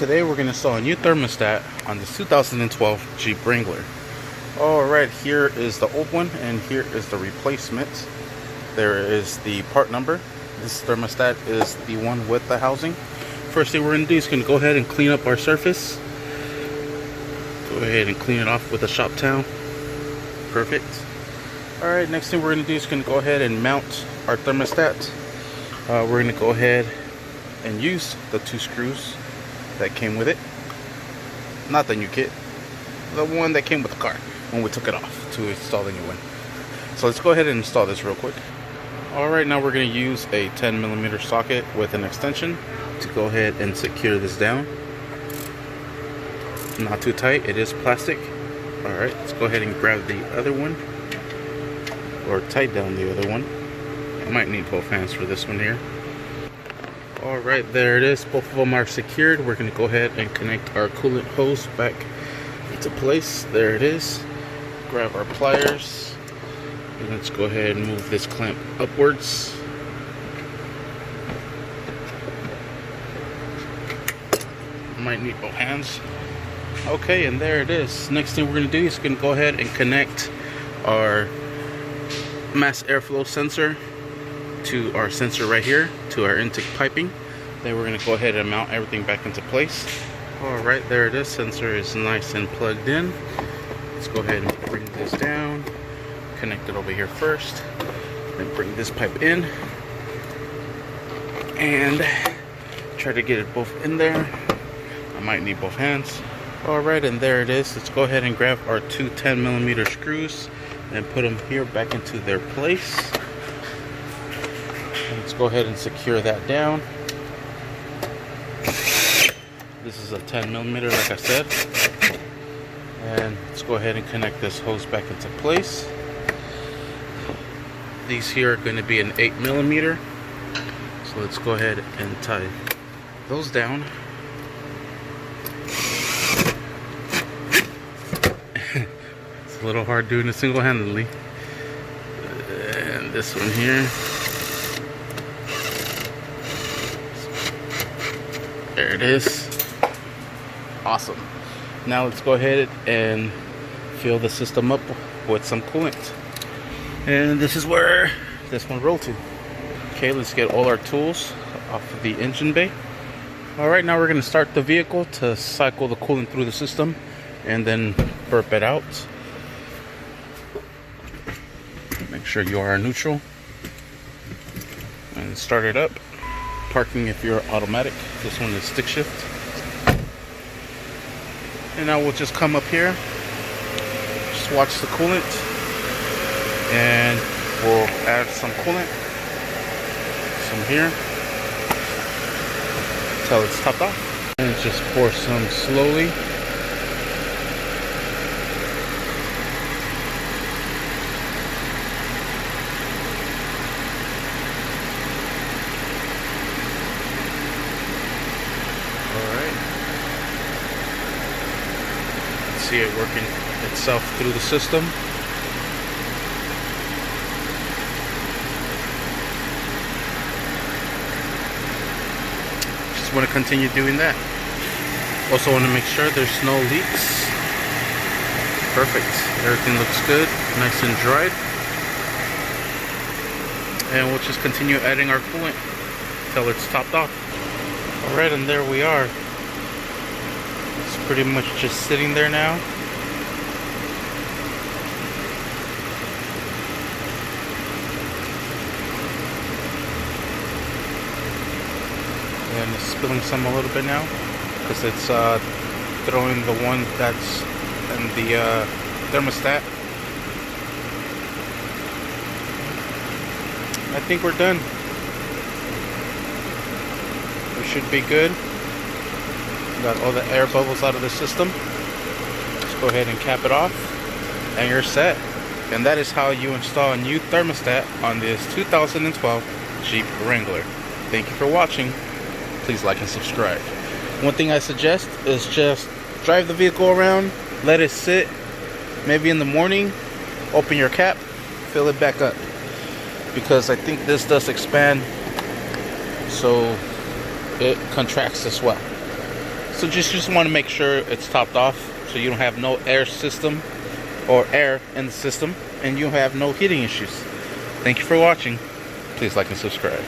today we're going to install a new thermostat on this 2012 Jeep Wrangler. Alright, here is the old one and here is the replacement. There is the part number. This thermostat is the one with the housing. First thing we're going to do is going to go ahead and clean up our surface. Go ahead and clean it off with a shop towel. Perfect. Alright, next thing we're going to do is going to go ahead and mount our thermostat. We're going to go ahead and use the 2 screws that came with it. Not the new kit, the one that came with the car when we took it off to install the new one. So let's go ahead and install this real quick. Alright, now we're going to use a 10mm socket with an extension to go ahead and secure this down. Not too tight, it is plastic. Alright, let's go ahead and grab the other one, or tight down the other one. I might need both hands for this one here. Alright, there it is. Both of them are secured. We're going to go ahead and connect our coolant hose back into place. There it is. Grab our pliers. And let's go ahead and move this clamp upwards. Might need both hands. Okay, and there it is. Next thing we're going to do is going to go ahead and connect our mass airflow sensor to our sensor right here, to our intake piping. Then we're going to go ahead and mount everything back into place. Alright, there it is. Sensor is nice and plugged in. Let's go ahead and bring this down, connect it over here first, then bring this pipe in and try to get it both in there. I might need both hands. Alright, and there it is. Let's go ahead and grab our 2 10mm screws and put them here back into their place. Let's go ahead and secure that down. This is a 10mm, like I said. And let's go ahead and connect this hose back into place. These here are going to be an 8mm. So let's go ahead and tie those down. It's a little hard doing it single-handedly. And this one here. There it is. Awesome. Now let's go ahead and fill the system up with some coolant. And this is where this one rolled to. Okay, let's get all our tools off of the engine bay. Alright, now we're going to start the vehicle to cycle the coolant through the system and then burp it out. Make sure you are neutral. And start it up. Parking if you're automatic. This one is stick shift. And now we'll just come up here, just watch the coolant, and we'll add some coolant, some here, until it's topped off. And just pour some slowly. See it working itself through the system. Just want to continue doing that. Also want to make sure there's no leaks. Perfect. Everything looks good, nice and dried. And we'll just continue adding our coolant until it's topped off. Alright, and there we are. Pretty much just sitting there now. And it's spilling some a little bit now because it's throwing the one that's in the thermostat. I think we're done. We should be good. Got all the air bubbles out of the system. Just go ahead and cap it off and you're set. And that is how you install a new thermostat on this 2012 Jeep Wrangler. Thank you for watching. Please like and subscribe. One thing I suggest is just drive the vehicle around, let it sit, maybe in the morning, open your cap, fill it back up, because I think this does expand so it contracts as well. So just want to make sure it's topped off, so you don't have no air system or air in the system, and you have no heating issues. Thank you for watching. Please like and subscribe.